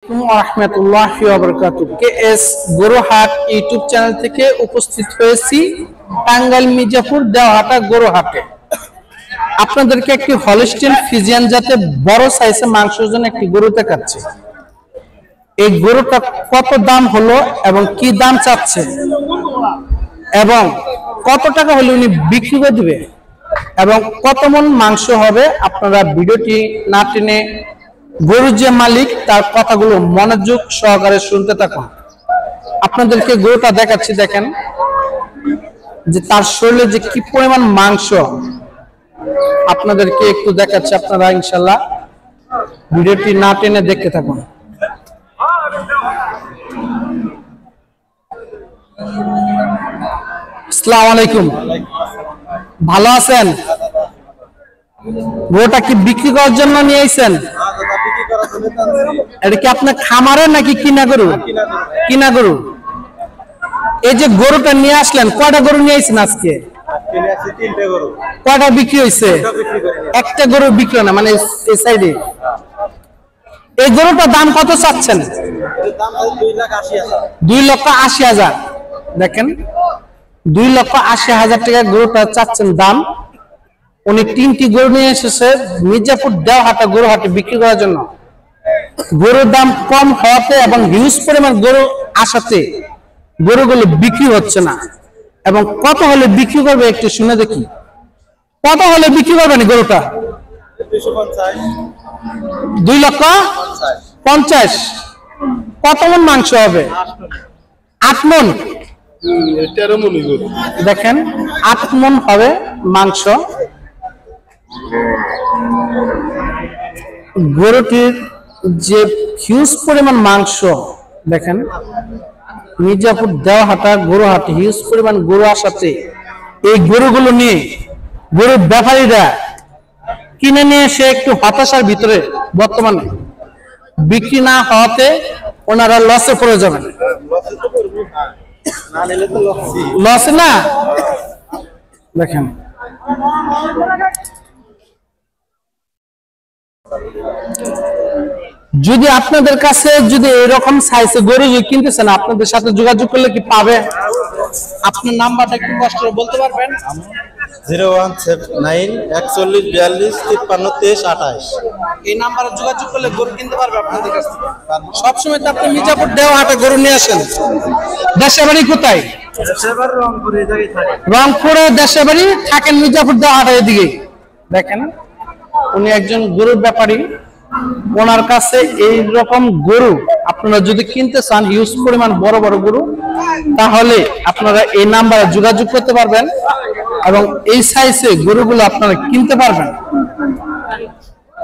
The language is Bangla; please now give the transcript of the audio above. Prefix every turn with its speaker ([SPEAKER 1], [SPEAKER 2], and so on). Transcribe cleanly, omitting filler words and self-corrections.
[SPEAKER 1] রাহমাতুল্লাহি ওয়া বারাকাতুহু কেএস গরুহাট ইউটিউব চ্যানেল থেকে উপস্থিত হয়েছি টাঙ্গাইল মির্জাপুর দেওহাটা গরুহাটে। আপনাদেরকে একটি হলস্টিন ফ্রিজিয়ান জাতের বড় সাইজের মাংসের জন্য একটি গরু দেখাচ্ছি। এই গরুটা কত দাম হলো এবং কি দাম চাচ্ছে এবং কত টাকা হলে উনি বিক্রি করে দিবে এবং কত মণ মাংস হবে, আপনারা ভিডিওটি না টেনে গরুর যে মালিক তার কথাগুলো মনোযোগ সহকারে শুনতে থাকুন। আপনাদেরকে গরুটা দেখাচ্ছি, দেখেন যে তার শরীরে যে কি পরিমাণ মাংস আপনাদেরকে একটু দেখাচ্ছি। আপনারা ইনশাআল্লাহ ভিডিওটি না টেনে দেখতে থাকুন। আসসালামু আলাইকুম, ভালো আছেন? গরুটা কি বিক্রি করার জন্য নিয়ে আইছেন? এটা কি আপনার খামারের নাকি কিনা গরু? কিনা গরু। এই যে গরুটা নিয়ে আসলেন, কয়টা গরু নিয়ে আইছেন আজকে? কয়টা বিক্রি হয়েছে? একটা গরু বিক্রি না, মানে এই সাইডে। এই গরুটার দাম কত চাচ্ছেন? 2,80,000। দেখেন 2,80,000 টাকা গরুটা চাচ্ছেন দাম। উনি 3টি গরু নিয়ে এসেছে মির্জাপুর দেওহাটা গরুহাটে বিক্রি করার জন্য। গরুর দাম কম হওয়াতে এবং হিউজ পরিমাণ গরু আসাতে গরুগুলো বিক্রি হচ্ছে না। এবং কত হলে বিক্রি করবে একটু শুনে দেখি। কত হলে বিক্রি করবেন গরুটা? 2,50,000। কত মণ মাংস হবে? 8 মণ। দেখেন 8 মণ হবে মাংস। গরুটির যে হিউজ পরিমাণ মাংস, দেখেন মির্জাপুর দেওহাটা গরুহাটে হিউজ পরিমাণ গরু আসাতে এই গরুগুলো নিয়ে গরুর ব্যাপারীরা কিনে নিয়ে সে একটু হতাশার ভিতরে বর্তমানে। বিক্রি না হওয়াতে ওনারা লসে পড়ে যাবেন। লস না, দেখেন যদি আপনাদের কাছে যদি এরকম সাইজে গরু কিনতেছেন, আপনাদের সাথে যোগাযোগ করলে কি পাবে? আপনার নাম্বারটা একটু কষ্ট করে বলতে পারবেন?
[SPEAKER 2] 0179443532328।
[SPEAKER 1] এই নাম্বারে যোগাযোগ করলে গরু কিনতে পারবে আপনাদের কাছ থেকে। সবসময় তো আপনি মির্জাপুর দেওহাটে গরু নিয়ে আসেন। দেশের বাড়ি কোথায়? রংপুরে দেশের বাড়ি, থাকেন মির্জাপুর দেওহাটে এদিকে। দেখেন উনি একজন গরুর ব্যাপারী। ওনার কাছে এই রকম গরু আপনারা যদি কিনতে চান, হিউজ পরিমাণ বড় বড় গরু, তাহলে আপনারা এই নাম্বারে যোগাযোগ করতে পারবেন এবং এই সাইজে গরুগুলো আপনারা কিনতে পারবেন।